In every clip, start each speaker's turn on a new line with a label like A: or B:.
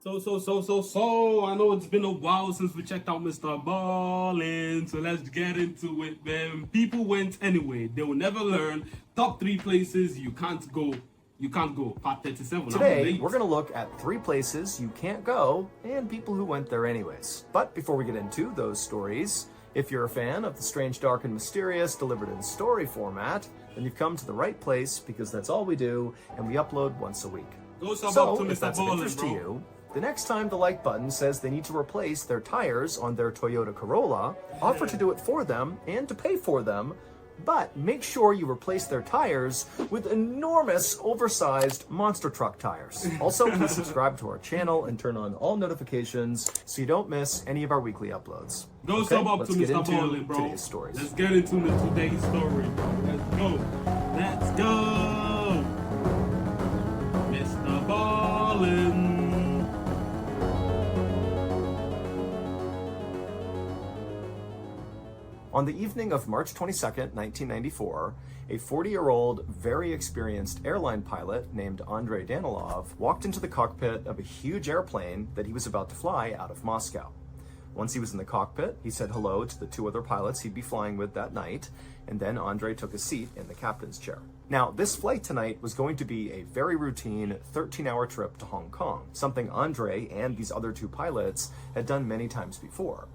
A: So, I know it's been a while since we checked out Mr. Ballin, so let's get into it, man. People went anyway. They will never learn. Top 3 places you can't go. Part 37.
B: Today, we're going to look at 3 places you can't go and people who went there anyways. But before we get into those stories, if you're a fan of the strange, dark, and mysterious delivered in story format, then you've come to the right place because that's all we do, and we upload once a week.
A: So,
B: if that's of interest to you, the next time the like button says they need to replace their tires on their Toyota Corolla, offer to do it for them and to pay for them, but make sure you replace their tires with enormous, oversized monster truck tires. Also, please subscribe to our channel and turn on all notifications so you don't miss any of our weekly uploads.
A: Let's get into Ballin, bro.
B: Today's stories.
A: Let's get into today's story, bro. Let's go. Mr. Ballin.
B: On the evening of March 22nd, 1994, a 40-year-old, very experienced airline pilot named Andrei Danilov walked into the cockpit of a huge airplane that he was about to fly out of Moscow. Once he was in the cockpit, he said hello to the 2 other pilots he'd be flying with that night, and then Andrei took a seat in the captain's chair. Now, this flight tonight was going to be a very routine 13-hour trip to Hong Kong, something Andrei and these other 2 pilots had done many times before.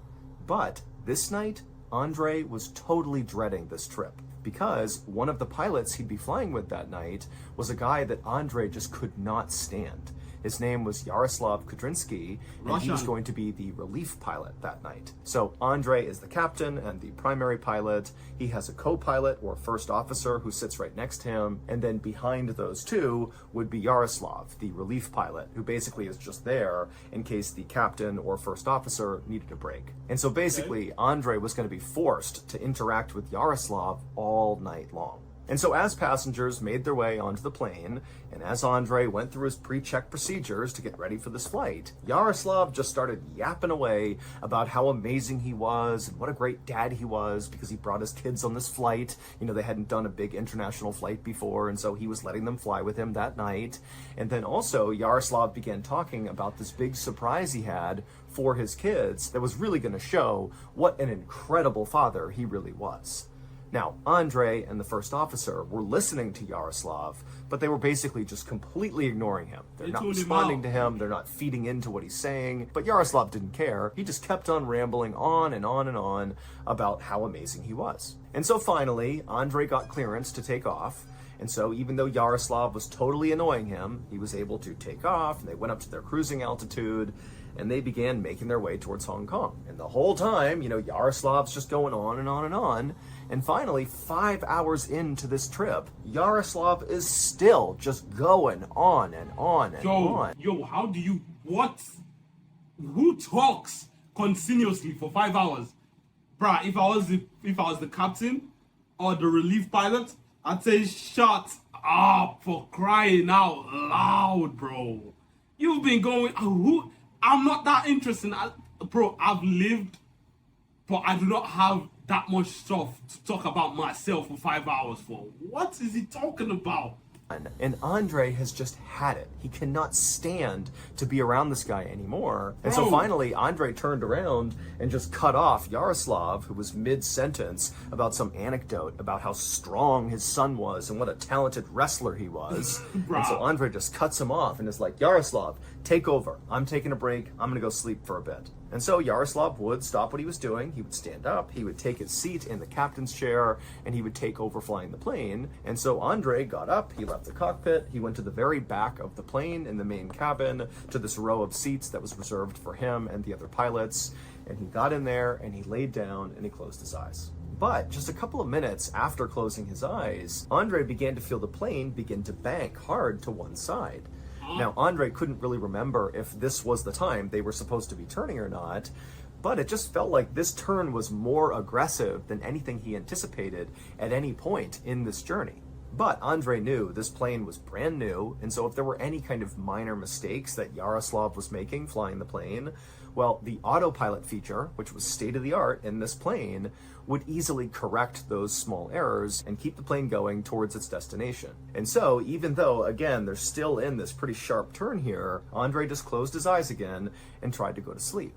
B: But this night, Andrei was totally dreading this trip because one of the pilots he'd be flying with that night was a guy that Andrei just could not stand. His name was Yaroslav Kudrinsky, and he was going to be the relief pilot that night. So Andrei is the captain and the primary pilot. He has a co-pilot or first officer who sits right next to him, and then behind those 2 would be Yaroslav, the relief pilot, who basically is just there in case the captain or first officer needed a break. And so basically, Andrei was going to be forced to interact with Yaroslav all night long. And so as passengers made their way onto the plane, and as Andrei went through his pre-check procedures to get ready for this flight, Yaroslav just started yapping away about how amazing he was and what a great dad he was because he brought his kids on this flight. You know, they hadn't done a big international flight before, and so he was letting them fly with him that night. And then also Yaroslav began talking about this big surprise he had for his kids that was really going to show what an incredible father he really was. Now, Andrei and the first officer were listening to Yaroslav, but they were basically just completely ignoring him. They're not responding to him, they're not feeding into what he's saying, but Yaroslav didn't care. He just kept on rambling on and on and on about how amazing he was. And so finally, Andrei got clearance to take off, and so even though Yaroslav was totally annoying him, he was able to take off, and they went up to their cruising altitude, and they began making their way towards Hong Kong. And the whole time, Yaroslav's just going on and on and on. And finally, 5 hours into this trip, Yaroslav is still just going on and on and on.
A: How do you, what? Who talks continuously for 5 hours? Bruh, if I was the captain or the relief pilot, I'd say shut up for crying out loud, bro. You've been going, I'm not that interested. I've lived, but I do not have that much stuff to talk about myself for 5 hours for. What is he talking about?
B: And Andrei has just had it. He cannot stand to be around this guy anymore. And so finally, Andrei turned around and just cut off Yaroslav, who was mid-sentence about some anecdote about how strong his son was and what a talented wrestler he was. And so Andrei just cuts him off and is like, Yaroslav, take over. I'm taking a break. I'm going to go sleep for a bit. And so Yaroslav would stop what he was doing. He would stand up, he would take his seat in the captain's chair, and he would take over flying the plane. And so Andrei got up, he left the cockpit, he went to the very back of the plane in the main cabin to this row of seats that was reserved for him and the other pilots. And he got in there and he laid down and he closed his eyes. But just a couple of minutes after closing his eyes, Andrei began to feel the plane begin to bank hard to one side. Now, Andrei couldn't really remember if this was the time they were supposed to be turning or not, but it just felt like this turn was more aggressive than anything he anticipated at any point in this journey. But Andre knew this plane was brand new, and so if there were any kind of minor mistakes that Yaroslav was making flying the plane, well, the autopilot feature, which was state-of-the-art in this plane, would easily correct those small errors and keep the plane going towards its destination. And so, even though, again, they're still in this pretty sharp turn here, Andre just closed his eyes again and tried to go to sleep.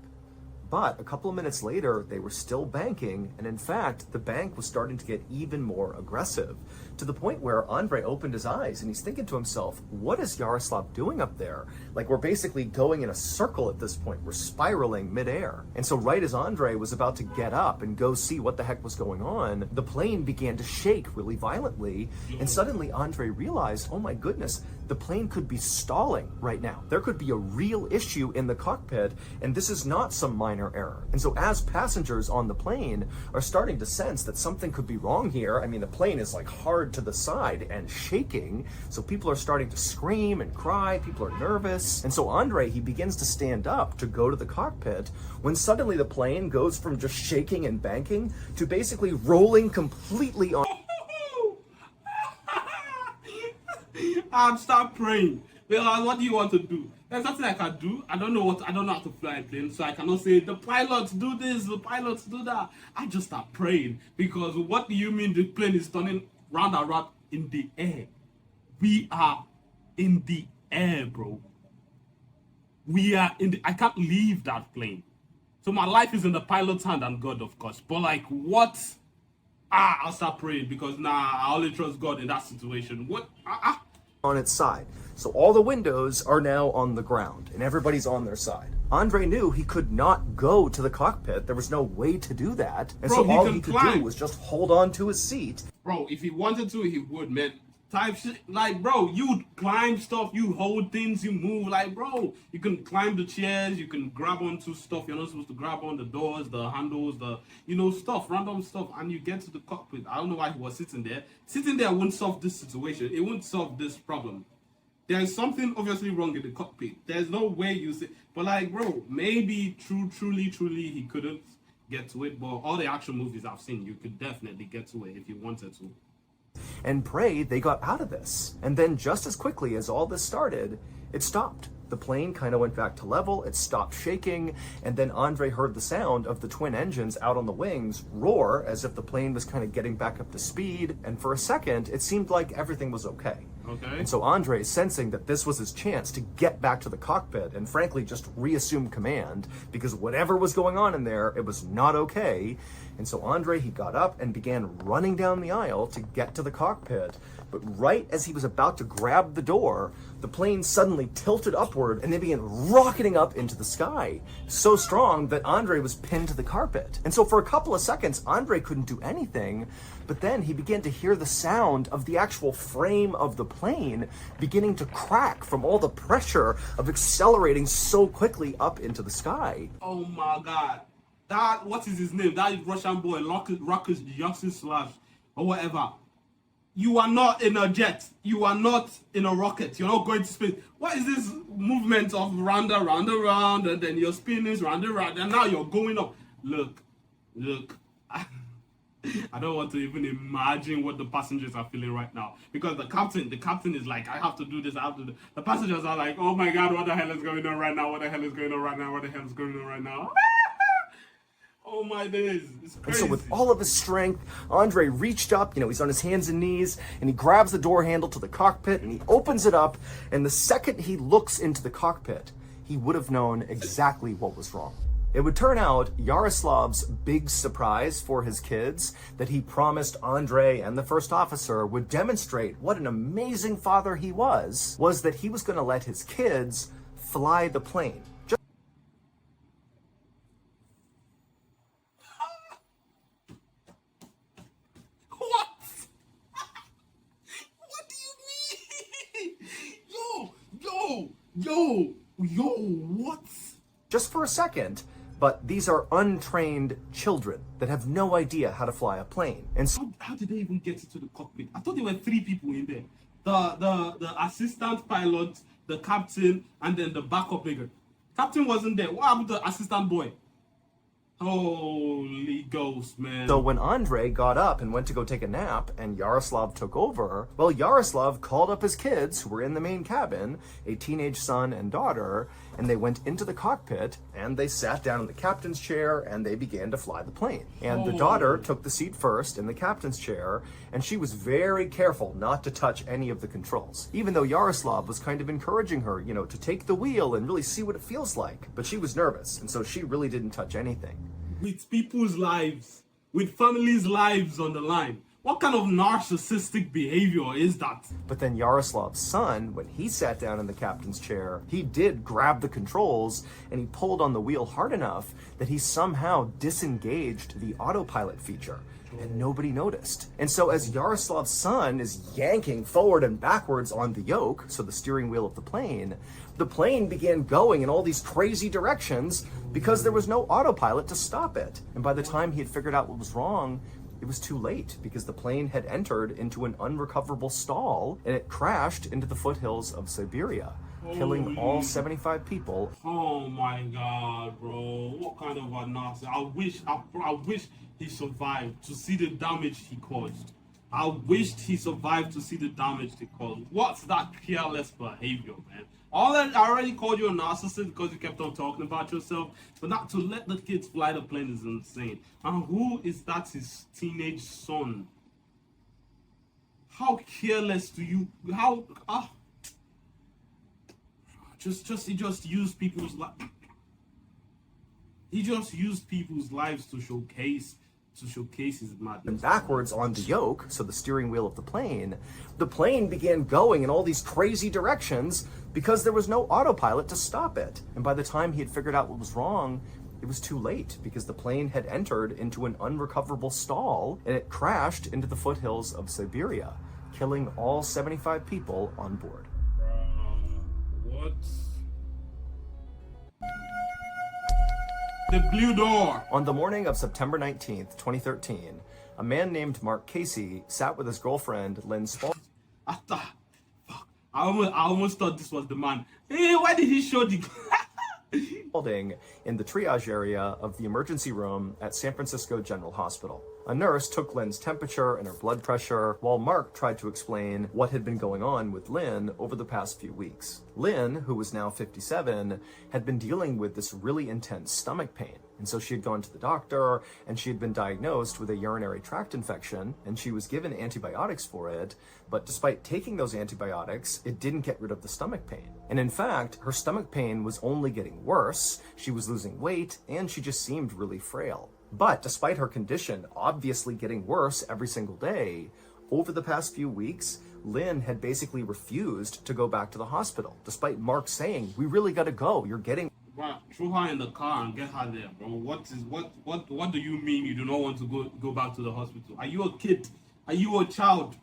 B: But a couple of minutes later, they were still banking, and in fact, the bank was starting to get even more aggressive, to the point where Andre opened his eyes and he's thinking to himself, what is Yaroslav doing up there? Like, we're basically going in a circle at this point. We're spiraling midair. And so right as Andre was about to get up and go see what the heck was going on, the plane began to shake really violently, and suddenly Andre realized, oh my goodness, the plane could be stalling right now. There could be a real issue in the cockpit, and this is not some minor error. And so as passengers on the plane are starting to sense that something could be wrong here, I mean, the plane is like hard to the side and shaking, so people are starting to scream and cry, people are nervous. And so Andre, he begins to stand up to go to the cockpit when suddenly the plane goes from just shaking and banking to basically rolling completely on.
A: Stop praying. Well, what do you want to do? There's nothing I can do. I don't know how to fly a plane, so I cannot say the pilots do this, the pilots do that. I just start praying, because what do you mean the plane is turning round and round in the air? We are in the air, bro. We are in the, I can't leave that plane. So my life is in the pilot's hand and God, of course. But like, what? I'll start praying, because I only trust God in that situation. What?
B: On its side. So all the windows are now on the ground and everybody's on their side. Andre knew he could not go to the cockpit. There was no way to do that. And
A: Bro,
B: so all he could do was just hold on to his seat.
A: Bro, if he wanted to, he would, man. Type shit. Like, bro, you climb stuff, you hold things, you move. Like, bro, you can climb the chairs, you can grab onto stuff you're not supposed to grab on, the doors, the handles, stuff, random stuff, and you get to the cockpit. I don't know why he was sitting there. Sitting there won't solve this situation. It won't solve this problem. There's something obviously wrong in the cockpit. There's no way you say, but like, bro, maybe truly, he couldn't get to it. But all the action movies I've seen, you could definitely get to it if you wanted to.
B: And pray they got out of this. And then just as quickly as all this started, it stopped. The plane kind of went back to level, it stopped shaking, and then Andre heard the sound of the twin engines out on the wings roar as if the plane was kind of getting back up to speed, and for a second, it seemed like everything was okay. And so Andre, sensing that this was his chance to get back to the cockpit and frankly just reassume command, because whatever was going on in there, it was not okay. And so Andre, he got up and began running down the aisle to get to the cockpit. But right as he was about to grab the door, the plane suddenly tilted upward and they began rocketing up into the sky, so strong that Andre was pinned to the carpet. And so for a couple of seconds, Andre couldn't do anything, but then he began to hear the sound of the actual frame of the plane beginning to crack from all the pressure of accelerating so quickly up into the sky.
A: Oh my God. That, what is his name? That is Russian boy, Ruckus Johnson Slash, or whatever. You are not in a jet. You are not in a rocket. You're not going to space. What is this movement of round, and then you're spinning round, and now you're going up? Look. I don't want to even imagine what the passengers are feeling right now. Because the captain is like, I have to do this, I have to do. The passengers are like, oh my God, what the hell is going on right now? What the hell is going on right now? What the hell is going on right now? Oh my days, it's crazy.
B: And so with all of his strength, Andre reached up, he's on his hands and knees, and he grabs the door handle to the cockpit, and he opens it up, and the second he looks into the cockpit, he would have known exactly what was wrong. It would turn out Yaroslav's big surprise for his kids, that he promised Andre and the first officer would demonstrate what an amazing father he was that he was going to let his kids fly the plane.
A: Yo, what?
B: Just for a second, but these are untrained children that have no idea how to fly a plane. And so
A: how did they even get into the cockpit? I thought there were 3 people in there. The assistant pilot, the captain, and then the backup nigga. Captain wasn't there. What happened to the assistant boy? Holy ghost, man.
B: So when Andrei got up and went to go take a nap and Yaroslav took over, well, Yaroslav called up his kids who were in the main cabin, a teenage son and daughter, and they went into the cockpit and they sat down in the captain's chair and they began to fly the plane. And the daughter took the seat first in the captain's chair, and she was very careful not to touch any of the controls, even though Yaroslav was kind of encouraging her, to take the wheel and really see what it feels like. But she was nervous, and so she really didn't touch anything.
A: With people's lives, with families' lives on the line. What kind of narcissistic behavior is that?
B: But then Yaroslav's son, when he sat down in the captain's chair, he did grab the controls and he pulled on the wheel hard enough that he somehow disengaged the autopilot feature. And nobody noticed. And so as Yaroslav's son is yanking forward and backwards on the yoke, so the steering wheel of the plane began going in all these crazy directions because there was no autopilot to stop it. And by the time he had figured out what was wrong, it was too late because the plane had entered into an unrecoverable stall and it crashed into the foothills of Siberia, killing all 75 people.
A: Oh my God, bro. What kind of a narcissist. I wish he survived to see the damage he caused. I wished he survived to see the damage he caused. What's that careless behavior, man? I already called you a narcissist because you kept on talking about yourself, but not to let the kids fly the plane is insane. And who is that? His teenage son? How careless do you? He just used people's lives. He just used people's lives to showcase his madness.
B: And backwards on the yoke, so the steering wheel of the plane began going in all these crazy directions because there was no autopilot to stop it. And by the time he had figured out what was wrong, it was too late because the plane had entered into an unrecoverable stall and it crashed into the foothills of Siberia, killing all 75 people on board.
A: What? The blue door.
B: On the morning of September 19th, 2013, a man named Mark Casey sat with his girlfriend, Lynn
A: I almost thought this was the man. Hey, why did he show the...
B: Spalding in the triage area of the emergency room at San Francisco General Hospital. A nurse took Lynn's temperature and her blood pressure while Mark tried to explain what had been going on with Lynn over the past few weeks. Lynn, who was now 57, had been dealing with this really intense stomach pain. And so she had gone to the doctor and she had been diagnosed with a urinary tract infection and she was given antibiotics for it. But despite taking those antibiotics, it didn't get rid of the stomach pain. And in fact, her stomach pain was only getting worse. She was losing weight and she just seemed really frail. But despite her condition obviously getting worse every single day, over the past few weeks, Lynn had basically refused to go back to the hospital, despite Mark saying, "We really gotta go, you're getting..."
A: Bro, throw her in the car and get her there, bro. What do you mean you do not want to go back to the hospital? Are you a kid? Are you a child?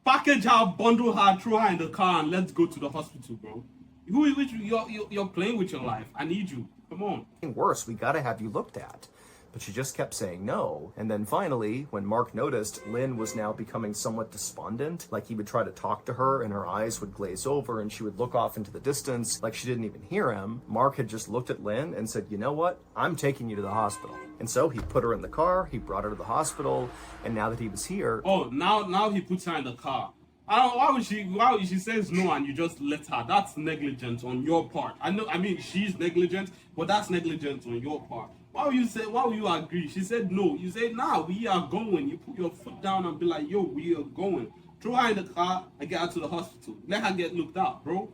A: Package her, bundle her, throw her in the car and let's go to the hospital, bro. You're playing with your life. I need you. Come on.
B: Worse, we gotta have you looked at. But she just kept saying no. And then finally, when Mark noticed Lynn was now becoming somewhat despondent, like he would try to talk to her and her eyes would glaze over and she would look off into the distance like she didn't even hear him, Mark had just looked at Lynn and said, "You know what? I'm taking you to the hospital." And so he put her in the car, he brought her to the hospital, and now that he was here...
A: Oh, now he puts her in the car. Why would she says no and you just let her? That's negligence on your part. I mean she's negligent, but that's negligence on your part. Why will you agree? She said no. You say, "Nah, we are going." You put your foot down and be like, "Yo, we are going." Throw her in the car and get her to the hospital. Let her get looked out, bro.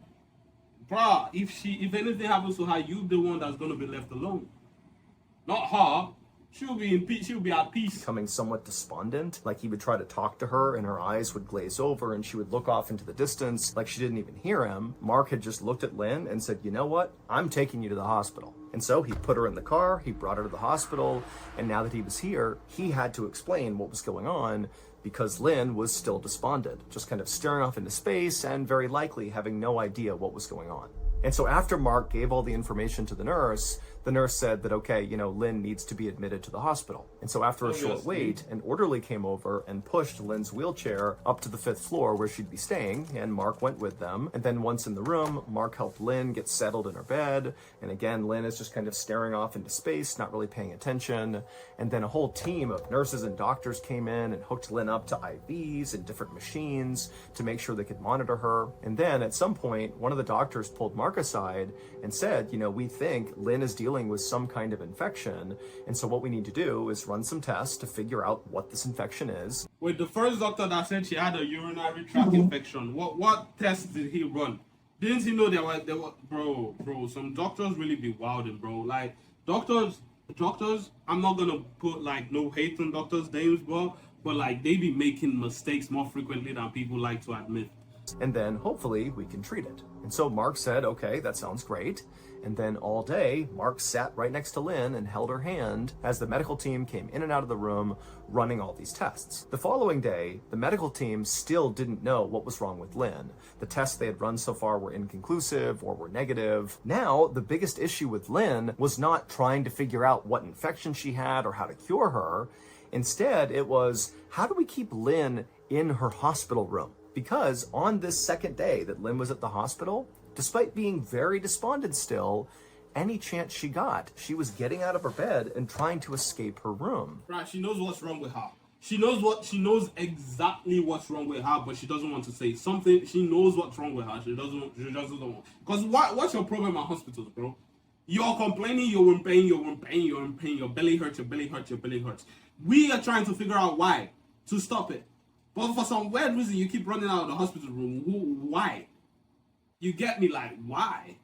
A: Bruh, if anything happens to her, you the one that's gonna be left alone. Not her. She'll be in peace. She'll be at peace.
B: Becoming somewhat despondent, like he would try to talk to her and her eyes would glaze over and she would look off into the distance like she didn't even hear him. Mark had just looked at Lynn and said, "You know what? I'm taking you to the hospital." And so he put her in the car, he brought her to the hospital, and now that he was here, he had to explain what was going on because Lynn was still despondent, just kind of staring off into space and very likely having no idea what was going on. And so after Mark gave all the information to the nurse said that, okay, Lynn needs to be admitted to the hospital. And so after a short wait, an orderly came over and pushed Lynn's wheelchair up to the 5th floor where she'd be staying, and Mark went with them. And then once in the room, Mark helped Lynn get settled in her bed. And again, Lynn is just kind of staring off into space, not really paying attention. And then a whole team of nurses and doctors came in and hooked Lynn up to IVs and different machines to make sure they could monitor her. And then at some point, one of the doctors pulled Mark aside and said, we think Lynn is dealing with some kind of infection, and so what we need to do is run some tests to figure out what this infection is.
A: Wait, the first doctor that said she had a urinary tract infection, what tests did he run? Didn't he know there were bro, some doctors really be wilding, bro. Like, doctors, I'm not gonna put like no hate on doctors' names, bro, but like they be making mistakes more frequently than people like to admit.
B: And then hopefully we can treat it. And so Mark said, okay, that sounds great. And then all day, Mark sat right next to Lynn and held her hand as the medical team came in and out of the room running all these tests. The following day, the medical team still didn't know what was wrong with Lynn. The tests they had run so far were inconclusive or were negative. Now, the biggest issue with Lynn was not trying to figure out what infection she had or how to cure her. Instead, it was, how do we keep Lynn in her hospital room? Because on this second day that Lynn was at the hospital, despite being very despondent still, any chance she got, she was getting out of her bed and trying to escape her room.
A: Right, she knows what's wrong with her. She knows exactly what's wrong with her, but she doesn't want to say something. She knows what's wrong with her. She doesn't want. Because what's your problem at hospitals, bro? You're complaining, you're in pain, your belly hurts, your belly hurts. We are trying to figure out why, to stop it. But for some weird reason, you keep running out of the hospital room. Why? You get me? Like, why?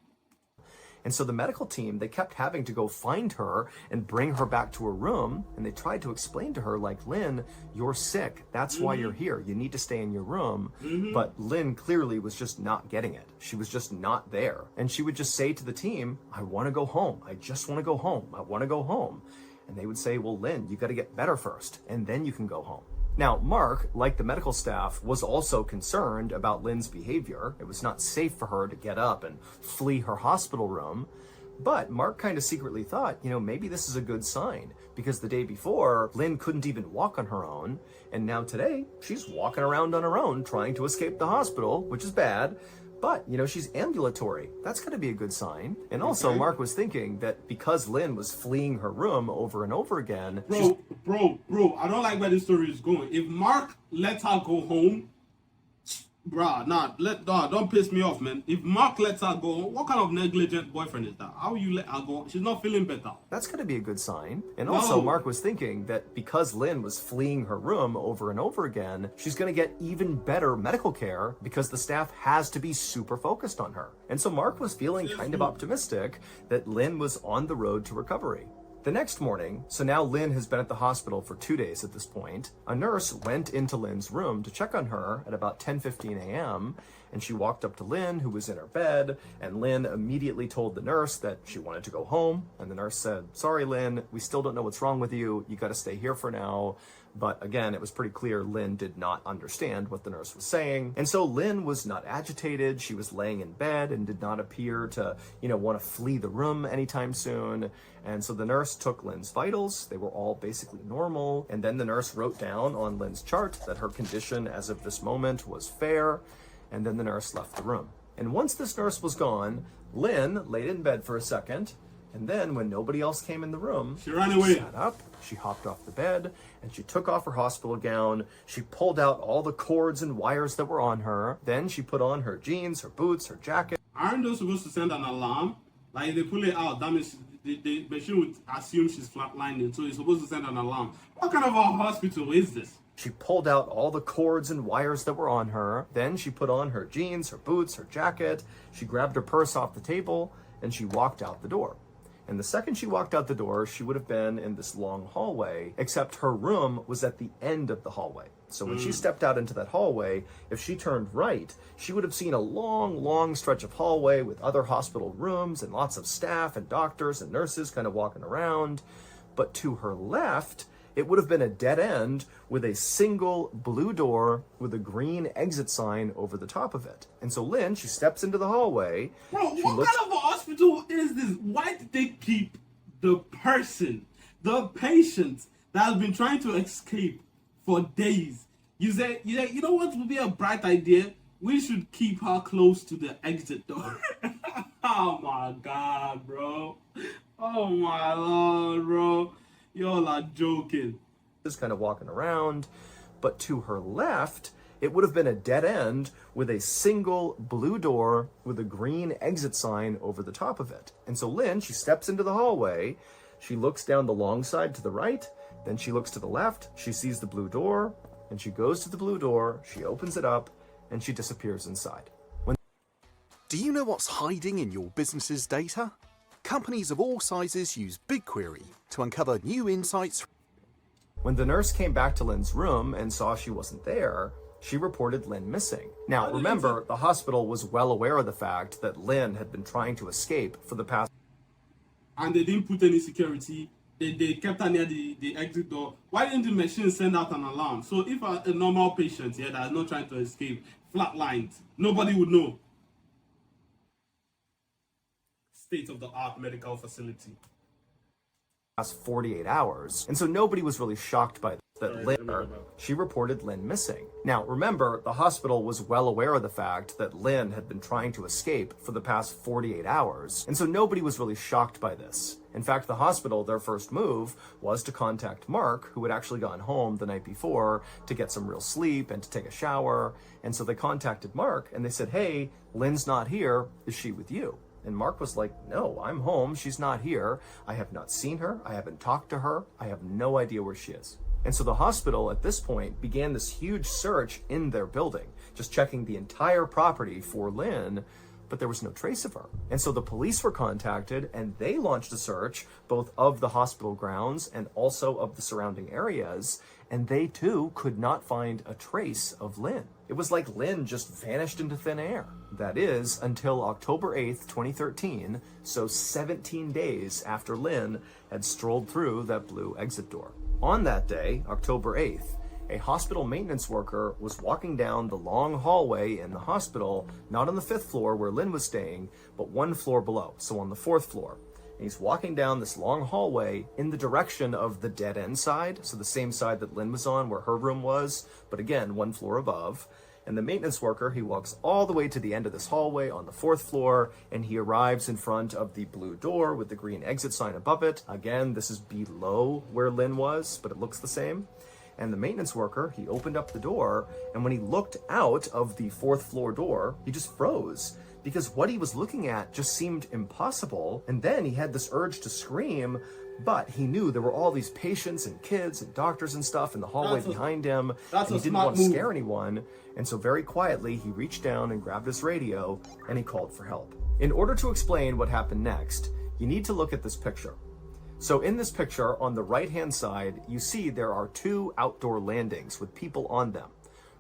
B: And so the medical team, they kept having to go find her and bring her back to her room. And they tried to explain to her, like, Lynn, you're sick. That's why you're here. You need to stay in your room. But Lynn clearly was just not getting it. She was just not there. And she would just say to the team, I want to go home. I just want to go home. I want to go home. And they would say, well, Lynn, you got to get better first, and then you can go home. Now, Mark, like the medical staff, was also concerned about Lynn's behavior. It was not safe for her to get up and flee her hospital room. But Mark kind of secretly thought, maybe this is a good sign, because the day before, Lynn couldn't even walk on her own. And now today, she's walking around on her own, trying to escape the hospital, which is bad. But, she's ambulatory. That's going to be a good sign. And also, Mark was thinking that because Lynn was fleeing her room over and over again...
A: Bro, I don't like where this story is going. If Mark lets her go home, don't piss me off, man. If Mark lets her go home, what kind of negligent boyfriend is that? How will you let her go? She's not feeling better.
B: That's going to be a good sign. And also, Mark was thinking that because Lynn was fleeing her room over and over again, she's going to get even better medical care because the staff has to be super focused on her. And so Mark was feeling kind of optimistic that Lynn was on the road to recovery. The next morning, so now Lynn has been at the hospital for 2 days at this point, a nurse went into Lynn's room to check on her at about 10:15 a.m., and she walked up to Lynn, who was in her bed, and Lynn immediately told the nurse that she wanted to go home, and the nurse said, sorry, Lynn, we still don't know what's wrong with you. You got to stay here for now. But again, it was pretty clear Lynn did not understand what the nurse was saying. And so Lynn was not agitated. She was laying in bed and did not appear to, want to flee the room anytime soon. And so the nurse took Lynn's vitals. They were all basically normal. And then the nurse wrote down on Lynn's chart that her condition as of this moment was fair. And then the nurse left the room. And once this nurse was gone, Lynn laid in bed for a second. And then when nobody else came in the room,
A: she ran away.
B: She sat up, she hopped off the bed, and she took off her hospital gown. She pulled out all the cords and wires that were on her. Then she put on her jeans, her boots, her jacket.
A: Aren't they supposed to send an alarm? Like, if they pull it out, that means the machine would assume she's flatlining, so it's supposed to send an alarm. What kind of a hospital is this?
B: She pulled out all the cords and wires that were on her. Then she put on her jeans, her boots, her jacket. She grabbed her purse off the table, and she walked out the door. And the second she walked out the door, she would have been in this long hallway, except her room was at the end of the hallway. So when she stepped out into that hallway, if she turned right, she would have seen a long, long stretch of hallway with other hospital rooms and lots of staff and doctors and nurses kind of walking around. But to her left, it would have been a dead end with a single blue door with a green exit sign over the top of it. And so Lynn, she steps into the hallway.
A: Bro, what kind of a hospital is this? Why did they keep the person, the patient that has been trying to escape for days? You know what would be a bright idea? We should keep her close to the exit door. Oh my God, bro. Oh my Lord, bro. Y'all are joking.
B: Just kind of walking around, but to her left, it would have been a dead end with a single blue door with a green exit sign over the top of it. And so Lynn, she steps into the hallway, she looks down the long side to the right, then she looks to the left, she sees the blue door, and she goes to the blue door, she opens it up, and she disappears inside.
C: Do you know what's hiding in your business's data? Companies of all sizes use BigQuery to uncover new insights.
B: When the nurse came back to Lynn's room and saw she wasn't there, she reported Lynn missing. Now, remember, the hospital was well aware of the fact that Lynn had been trying to escape for the past...
A: And they didn't put any security. They kept her near the exit door. Why didn't the machine send out an alarm? So if a normal patient here that is not trying to escape flatlined, nobody would know. State-of-the-art medical facility.
B: Past 48 hours. And so nobody was really shocked by that. Lynn, she reported Lynn missing. Now, remember, the hospital was well aware of the fact that Lynn had been trying to escape for the past 48 hours. And so nobody was really shocked by this. In fact, the hospital, their first move was to contact Mark, who had actually gone home the night before to get some real sleep and to take a shower. And so they contacted Mark and they said, hey, Lynn's not here. Is she with you? And Mark was like, no, I'm home. She's not here. I have not seen her. I haven't talked to her. I have no idea where she is. And so the hospital at this point began this huge search in their building, just checking the entire property for Lynn, but there was no trace of her. And so the police were contacted and they launched a search both of the hospital grounds and also of the surrounding areas. And they too could not find a trace of Lynn. It was like Lynn just vanished into thin air. That is, until October 8th, 2013, so 17 days after Lynn had strolled through that blue exit door. On that day, October 8th, a hospital maintenance worker was walking down the long hallway in the hospital, not on the 5th floor where Lynn was staying, but one floor below, so on the 4th floor. And he's walking down this long hallway in the direction of the dead end side, so the same side that Lynn was on where her room was, but again, one floor above. And the maintenance worker, he walks all the way to the end of this hallway on the 4th floor, and he arrives in front of the blue door with the green exit sign above it. Again, this is below where Lynn was, but it looks the same. And the maintenance worker, he opened up the door, and when he looked out of the 4th floor door, he just froze, because what he was looking at just seemed impossible. And then he had this urge to scream, but he knew there were all these patients and kids and doctors and stuff in the hallway behind him, and he didn't want to scare anyone. And so very quietly, he reached down and grabbed his radio, and he called for help. In order to explain what happened next, you need to look at this picture. So in this picture, on the right-hand side, you see there are two outdoor landings with people on them.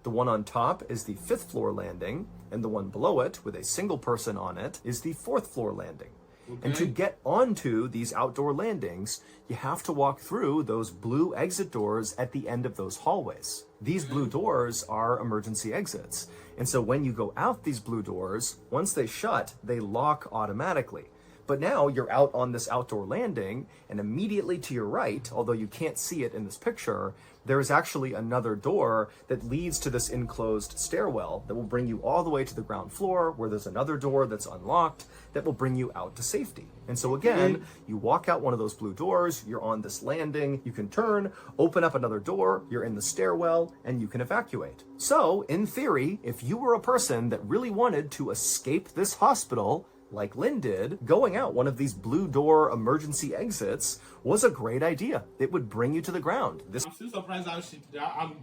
B: The one on top is the 5th floor landing, and the one below it, with a single person on it, is the 4th floor landing. Okay. And to get onto these outdoor landings, you have to walk through those blue exit doors at the end of those hallways. These blue doors are emergency exits. And so when you go out these blue doors, once they shut, they lock automatically. But now you're out on this outdoor landing, and immediately to your right, although you can't see it in this picture, there is actually another door that leads to this enclosed stairwell that will bring you all the way to the ground floor, where there's another door that's unlocked that will bring you out to safety. And so again, you walk out one of those blue doors, you're on this landing, you can turn, open up another door, you're in the stairwell, and you can evacuate. So, in theory, if you were a person that really wanted to escape this hospital, like Lynn did, going out one of these blue door emergency exits was a great idea. It would bring you to the ground.
A: I'm still surprised how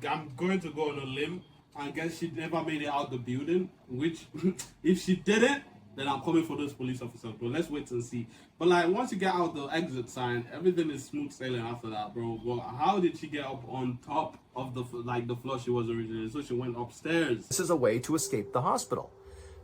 A: I'm going to go on a limb. I guess she never made it out the building, which if she didn't, then I'm coming for those police officers, bro. Let's wait and see. But like, once you get out the exit sign, everything is smooth sailing after that, bro. But how did she get up on top of the floor she was originally? So she went upstairs.
B: This is a way to escape the hospital.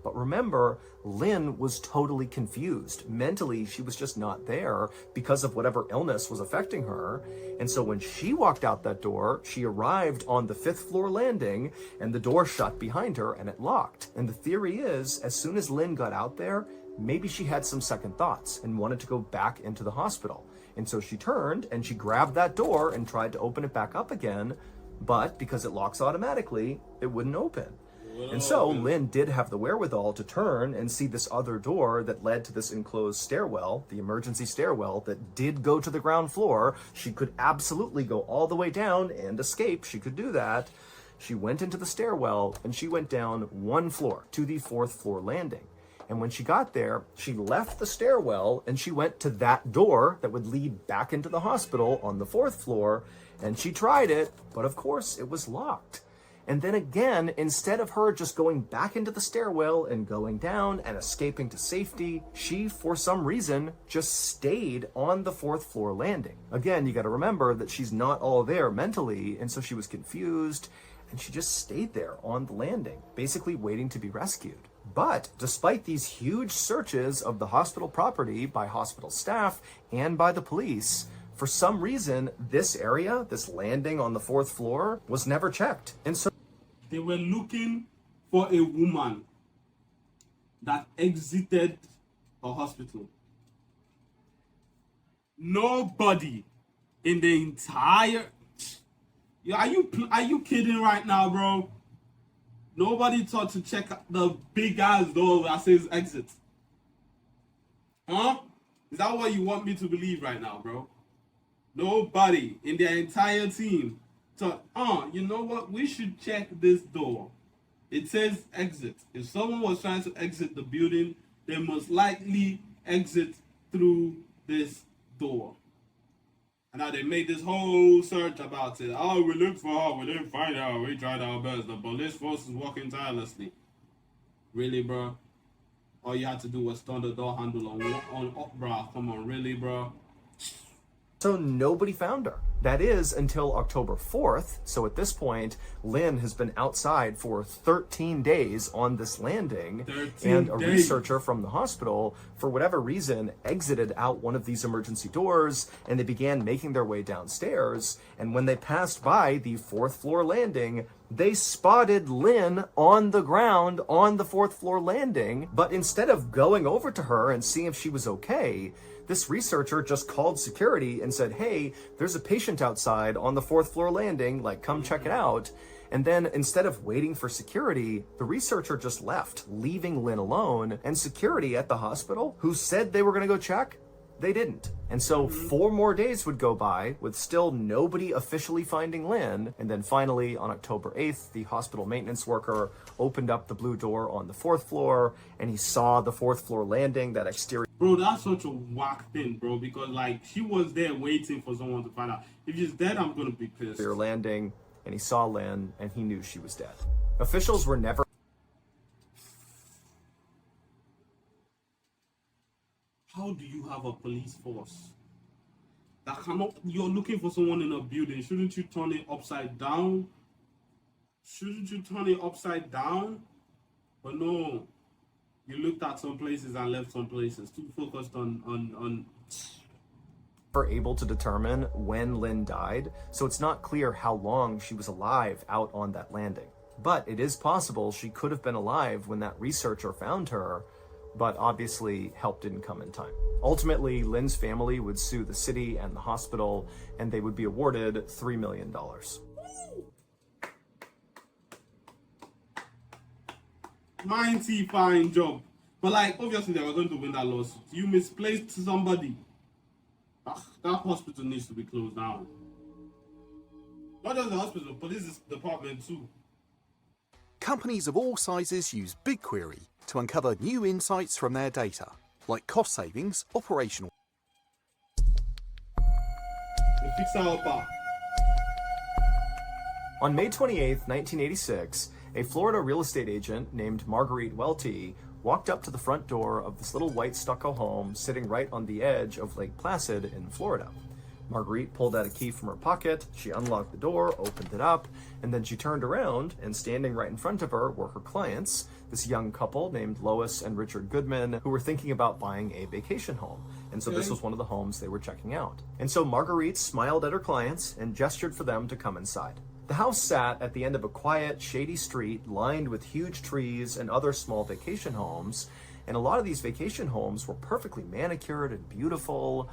B: But remember, Lynn was totally confused. Mentally, she was just not there because of whatever illness was affecting her. And so when she walked out that door, she arrived on the 5th floor landing and the door shut behind her and it locked. And the theory is, as soon as Lynn got out there, maybe she had some second thoughts and wanted to go back into the hospital. And so she turned and she grabbed that door and tried to open it back up again. But because it locks automatically, it wouldn't open. And so Lynn did have the wherewithal to turn and see this other door that led to this enclosed stairwell, the emergency stairwell that did go to the ground floor. She could absolutely go all the way down and escape. She could do that. She went into the stairwell and she went down 1 floor to the 4th floor landing. And when she got there, she left the stairwell and she went to that door that would lead back into the hospital on the 4th floor. And she tried it, but of course it was locked. And then again, instead of her just going back into the stairwell and going down and escaping to safety, she, for some reason, just stayed on the 4th floor landing. Again, you got to remember that she's not all there mentally, and so she was confused, and she just stayed there on the landing, basically waiting to be rescued. But despite these huge searches of the hospital property by hospital staff and by the police, for some reason, this area, this landing on the 4th floor, was never checked. And so
A: they were looking for a woman that exited a hospital. Nobody in the entire... Are you kidding right now, bro? Nobody thought to check the big ass door that says exit. Huh? Is that what you want me to believe right now, bro? Nobody in their entire team thought, you know what? We should check this door. It says exit. If someone was trying to exit the building, they most likely exit through this door. And now they made this whole search about it. Oh, we looked for her. We didn't find her. We tried our best. The police force is working tirelessly. Really, bro? All you had to do was turn the door handle on up, bro. Come on, really, bro?
B: So nobody found her. That is until October 4th. So at this point, Lynn has been outside for 13 days on this landing. And a researcher from the hospital, for whatever reason, exited out one of these emergency doors and they began making their way downstairs. And when they passed by the 4th floor landing, they spotted Lynn on the ground on the 4th floor landing. But instead of going over to her and seeing if she was okay, this researcher just called security and said, hey, there's a patient outside on the 4th floor landing, like, come check it out. And then instead of waiting for security, the researcher just left, leaving Lynn alone. And security at the hospital, who said they were going to go check, they didn't. And so 4 more days would go by with still nobody officially finding Lynn. And then finally, on October 8th, the hospital maintenance worker opened up the blue door on the 4th floor and he saw the 4th floor landing, that exterior.
A: Bro, that's such a whack thing, bro, because, like, she was there waiting for someone to find out. If she's dead, I'm going to be pissed.
B: Landing, and he saw Lynn and he knew she was dead. Officials were never...
A: How do you have a police force that cannot... You're looking for someone in a building. Shouldn't you turn it upside down? Shouldn't you turn it upside down? But no. You looked at some places and left some places. Too focused on...
B: Were able to determine when Lynn died, so it's not clear how long she was alive out on that landing. But it is possible she could have been alive when that researcher found her, but obviously help didn't come in time. Ultimately, Lynn's family would sue the city and the hospital, and they would be awarded $3 million.
A: Mighty fine job. But, like, obviously they were going to win that lawsuit. You misplaced somebody. That hospital needs to be closed down. Not just the hospital, police department too.
C: Companies of all sizes use BigQuery to uncover new insights from their data, like cost savings, operational...
A: Fix our part.
B: On May 28th, 1986, a Florida real estate agent named Marguerite Welty walked up to the front door of this little white stucco home sitting right on the edge of Lake Placid in Florida. Marguerite pulled out a key from her pocket, she unlocked the door, opened it up, and then she turned around, and standing right in front of her were her clients, this young couple named Lois and Richard Goodman, who were thinking about buying a vacation home. And so this was one of the homes they were checking out. And so Marguerite smiled at her clients and gestured for them to come inside. The house sat at the end of a quiet, shady street lined with huge trees and other small vacation homes. And a lot of these vacation homes were perfectly manicured and beautiful.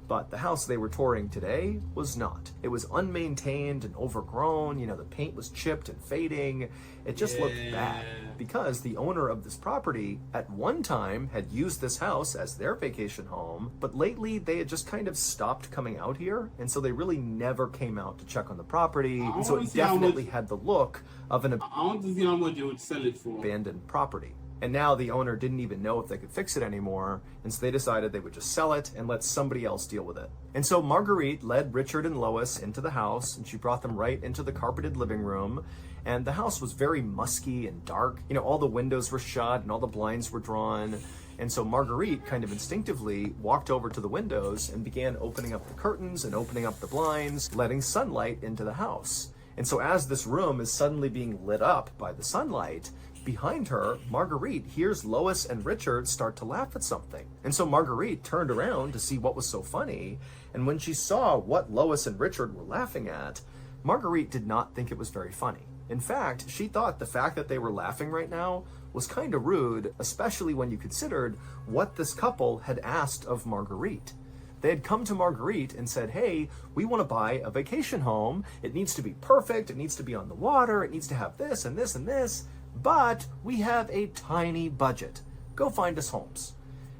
B: But the house they were touring today was not. It was unmaintained and overgrown. The paint was chipped and fading. It just looked bad because the owner of this property at one time had used this house as their vacation home, but lately they had just kind of stopped coming out here. And so they really never came out to check on the property. And so it definitely had the look of an
A: I want to see how much they would sell it for.
B: abandoned property. And now the owner didn't even know if they could fix it anymore, and so they decided they would just sell it and let somebody else deal with it. And so Marguerite led Richard and Lois into the house, and she brought them right into the carpeted living room. And the house was very musky and dark. All the windows were shut and all the blinds were drawn. And so Marguerite kind of instinctively walked over to the windows and began opening up the curtains and opening up the blinds, letting sunlight into the house. And so as this room is suddenly being lit up by the sunlight, behind her, Marguerite hears Lois and Richard start to laugh at something. And so Marguerite turned around to see what was so funny. And when she saw what Lois and Richard were laughing at, Marguerite did not think it was very funny. In fact, she thought the fact that they were laughing right now was kind of rude, especially when you considered what this couple had asked of Marguerite. They had come to Marguerite and said, hey, we want to buy a vacation home. It needs to be perfect. It needs to be on the water. It needs to have this and this and this. But we have a tiny budget. Go find us homes.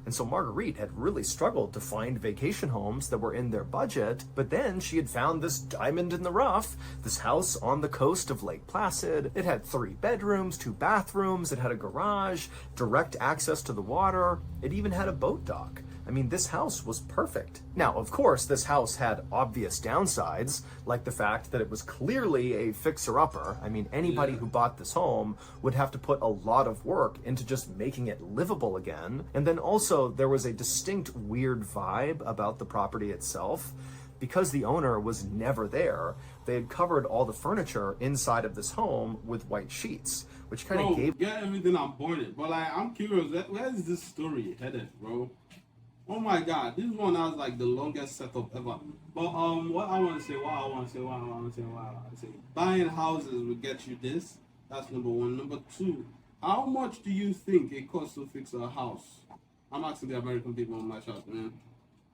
B: And so Marguerite had really struggled to find vacation homes that were in their budget, but then she had found this diamond in the rough, this house on the coast of Lake Placid. It had 3 bedrooms, 2 bathrooms, it had a garage, direct access to the water, it even had a boat dock. I mean, this house was perfect. Now, of course, this house had obvious downsides, like the fact that it was clearly a fixer-upper. I mean, anybody who bought this home would have to put a lot of work into just making it livable again. And then also, there was a distinct weird vibe about the property itself. Because the owner was never there, they had covered all the furniture inside of this home with white sheets, which kind of gave...
A: Get everything on board, but I'm curious, where is this story headed, bro? Oh my god, this one has like the longest setup ever. But what I want to say, buying houses will get you this. That's number one. Number two, how much do you think it costs to fix a house? I'm asking the American people on my shop, man.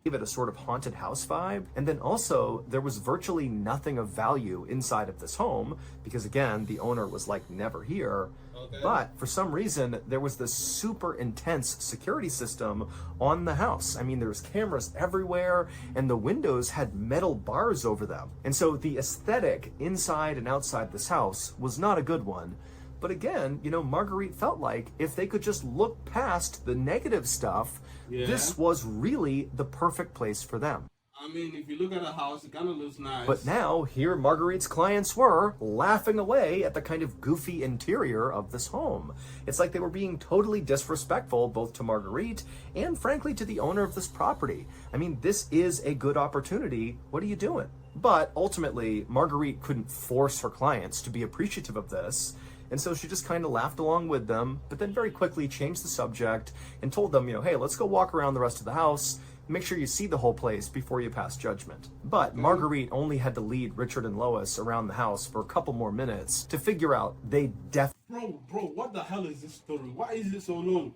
B: Gave it a sort of haunted house vibe. And then also there was virtually nothing of value inside of this home because again, the owner was like never here. Okay. But for some reason, there was this super intense security system on the house. I mean, there was cameras everywhere and the windows had metal bars over them. And so the aesthetic inside and outside this house was not a good one. But again, Marguerite felt like if they could just look past the negative stuff, this was really the perfect place for them.
A: I mean, if you look at a house, it kind of looks nice.
B: But now, here Marguerite's clients were, laughing away at the kind of goofy interior of this home. It's like they were being totally disrespectful both to Marguerite and, frankly, to the owner of this property. I mean, this is a good opportunity. What are you doing? But ultimately, Marguerite couldn't force her clients to be appreciative of this. And so she just kind of laughed along with them, but then very quickly changed the subject and told them, hey, let's go walk around the rest of the house. Make sure you see the whole place before you pass judgment. But Marguerite only had to lead Richard and Lois around the house for a couple more minutes to figure out they definitely...
A: Bro, what the hell is this story? Why is it so long?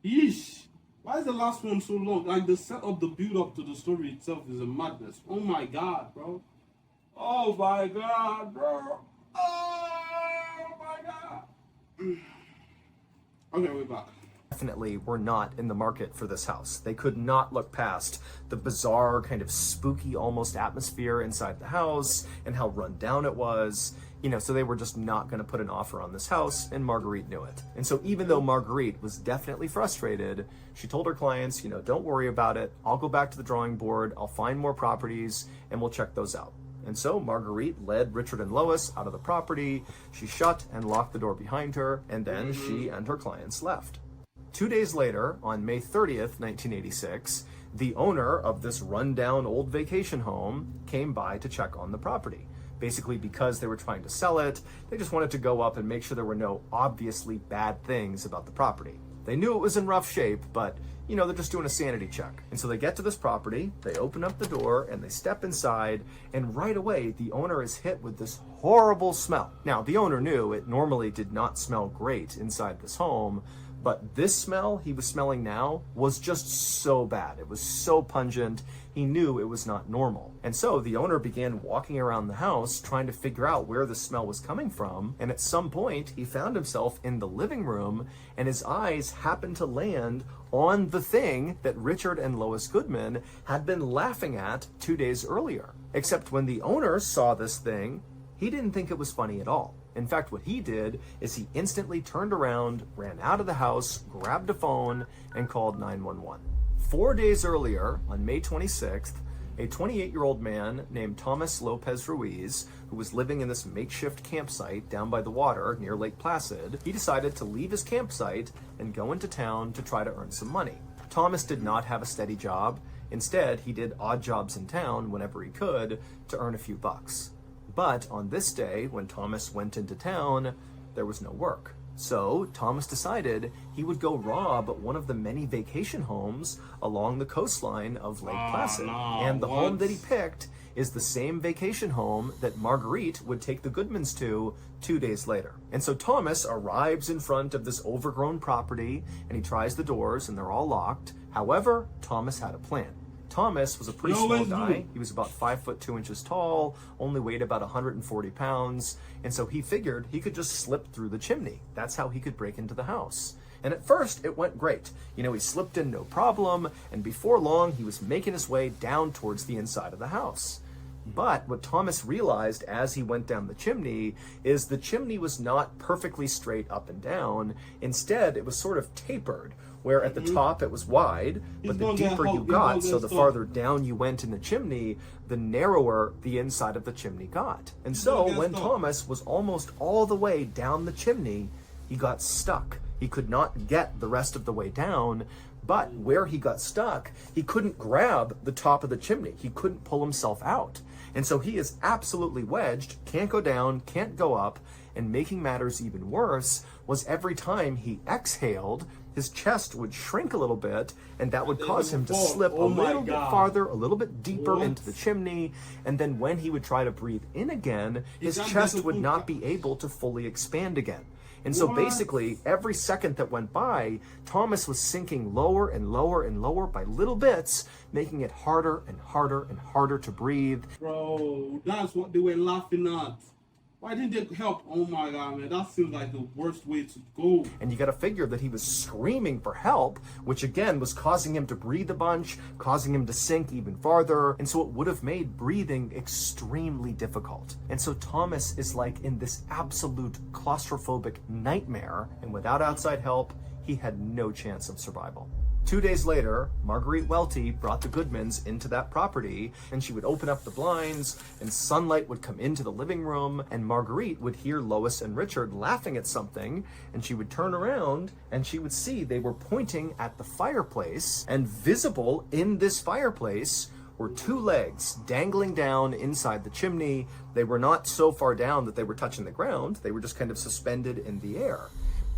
A: Yeesh. Why is the last one so long? Like, the setup, the build-up to the story itself is a madness. Oh my god, bro. Oh my god, bro. Oh my god. Okay, we're back.
B: Definitely were not in the market for this house. They could not look past the bizarre kind of spooky almost atmosphere inside the house and how run down it was. So they were just not going to put an offer on this house, and Marguerite knew it. And so even though Marguerite was definitely frustrated, she told her clients, don't worry about it. I'll go back to the drawing board. I'll find more properties and we'll check those out. And so Marguerite led Richard and Lois out of the property. She shut and locked the door behind her, and then she and her clients left. 2 days later, on May 30th, 1986, the owner of this rundown old vacation home came by to check on the property. Basically, because they were trying to sell it, they just wanted to go up and make sure there were no obviously bad things about the property. They knew it was in rough shape, but they're just doing a sanity check. And so they get to this property, they open up the door, and they step inside, and right away, the owner is hit with this horrible smell. Now, the owner knew it normally did not smell great inside this home, but this smell he was smelling now was just so bad. It was so pungent, he knew it was not normal. And so the owner began walking around the house trying to figure out where the smell was coming from. And at some point, he found himself in the living room, and his eyes happened to land on the thing that Richard and Lois Goodman had been laughing at 2 days earlier. Except when the owner saw this thing, he didn't think it was funny at all. In fact, what he did is he instantly turned around, ran out of the house, grabbed a phone, and called 911. 4 days earlier, on May 26th, a 28-year-old man named Thomas Lopez Ruiz, who was living in this makeshift campsite down by the water near Lake Placid, he decided to leave his campsite and go into town to try to earn some money. Thomas did not have a steady job. Instead, he did odd jobs in town whenever he could to earn a few bucks. But on this day, when Thomas went into town, there was no work. So Thomas decided he would go rob one of the many vacation homes along the coastline of Lake Placid. And the home that he picked is the same vacation home that Marguerite would take the Goodmans to 2 days later. And so Thomas arrives in front of this overgrown property, and he tries the doors, and they're all locked. However, Thomas had a plan. Thomas was a pretty small guy. He was about 5 foot 2 inches tall, only weighed about 140 pounds. And so he figured he could just slip through the chimney. That's how he could break into the house. And at first it went great. He slipped in no problem. And before long, he was making his way down towards the inside of the house. But what Thomas realized as he went down the chimney is the chimney was not perfectly straight up and down. Instead, it was sort of tapered, where at the top it was wide, but the deeper you got, so the farther down you went in the chimney, the narrower the inside of the chimney got. And so when Thomas was almost all the way down the chimney, he got stuck. He could not get the rest of the way down, but where he got stuck, he couldn't grab the top of the chimney. He couldn't pull himself out. And so he is absolutely wedged, can't go down, can't go up, and making matters even worse was every time he exhaled, his chest would shrink a little bit, and that would cause him to slip a little bit farther, a little bit deeper into the chimney, and then when he would try to breathe in again, his chest would not be able to fully expand again. And so basically, every second that went by, Thomas was sinking lower and lower and lower by little bits, making it harder and harder and harder to breathe.
A: Bro, that's what they were laughing at. Why didn't they help? Oh my God, man, that seems like the worst way to go.
B: And you got to figure that he was screaming for help, which again was causing him to breathe a bunch, causing him to sink even farther. And so it would have made breathing extremely difficult. And so Thomas is like in this absolute claustrophobic nightmare. And without outside help, he had no chance of survival. 2 days later, Marguerite Welty brought the Goodmans into that property, and she would open up the blinds, and sunlight would come into the living room, and Marguerite would hear Lois and Richard laughing at something, and she would turn around, and she would see they were pointing at the fireplace, and visible in this fireplace were 2 legs dangling down inside the chimney. They were not so far down that they were touching the ground. They were just kind of suspended in the air.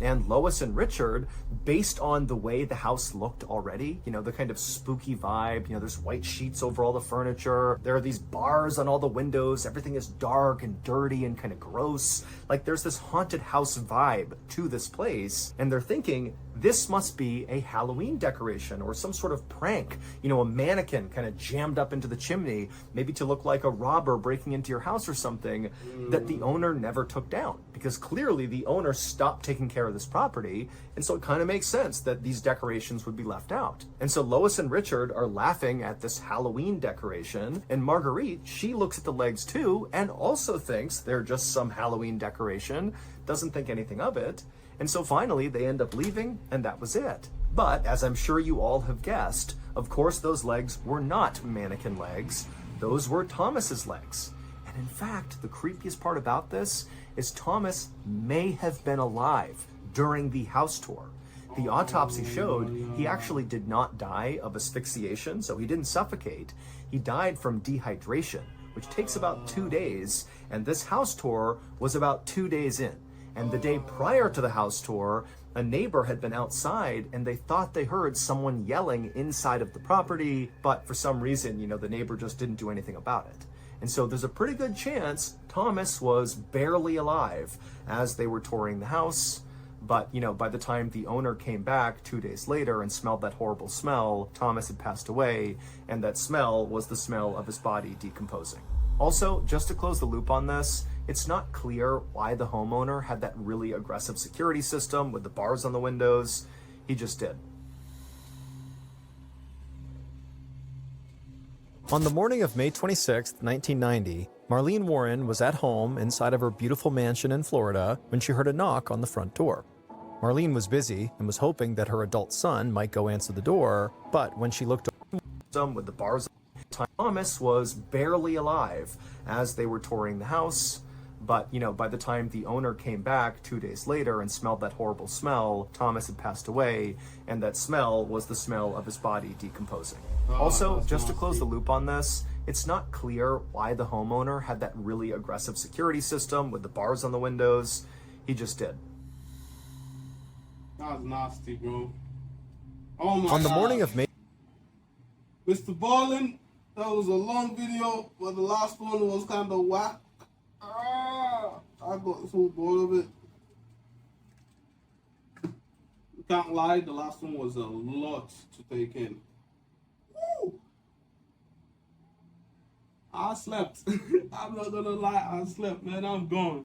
B: And Lois and Richard, based on the way the house looked already, the kind of spooky vibe, there's white sheets over all the furniture, there are these bars on all the windows, everything is dark and dirty and kind of gross. Like there's this haunted house vibe to this place, and they're thinking, this must be a Halloween decoration or some sort of prank, a mannequin kind of jammed up into the chimney, maybe to look like a robber breaking into your house or something, that the owner never took down, because clearly the owner stopped taking care of this property, and so it kind of makes sense that these decorations would be left out. And so Lois and Richard are laughing at this Halloween decoration, and Marguerite, she looks at the legs too, and also thinks they're just some Halloween decoration, doesn't think anything of it. And so finally, they end up leaving, and that was it. But, as I'm sure you all have guessed, of course those legs were not mannequin legs. Those were Thomas's legs. And in fact, the creepiest part about this is Thomas may have been alive during the house tour. The autopsy showed he actually did not die of asphyxiation, so he didn't suffocate. He died from dehydration, which takes about 2 days, and this house tour was about 2 days in. And the day prior to the house tour, a neighbor had been outside and they thought they heard someone yelling inside of the property, but for some reason, the neighbor just didn't do anything about it. And so there's a pretty good chance Thomas was barely alive as they were touring the house. But, by the time the owner came back 2 days later and smelled that horrible smell, Thomas had passed away, and that smell was the smell of his body decomposing. Also, just to close the loop on this, it's not clear why the homeowner had that really aggressive security system with the bars on the windows. He just did. On the morning of May 26, 1990, Marlene Warren was at home inside of her beautiful mansion in Florida when she heard a knock on the front door. Marlene was busy and was hoping that her adult son might go answer the door, but when she looked with the bars, Thomas was barely alive as they were touring the house. But, by the time the owner came back 2 days later and smelled that horrible smell, Thomas had passed away, and that smell was the smell of his body decomposing. Also, just to close the loop on this, it's not clear why the homeowner had that really aggressive security system with the bars on the windows. He just did.
A: That was nasty, bro. Oh my God.
B: On the morning of May...
A: Mr. Ballin, that was a long video, but the last one was kind of whack. I got so bored of it. Can't lie, the last one was a lot to take in. Woo! I slept. I'm not gonna lie, I slept, man. I'm gone.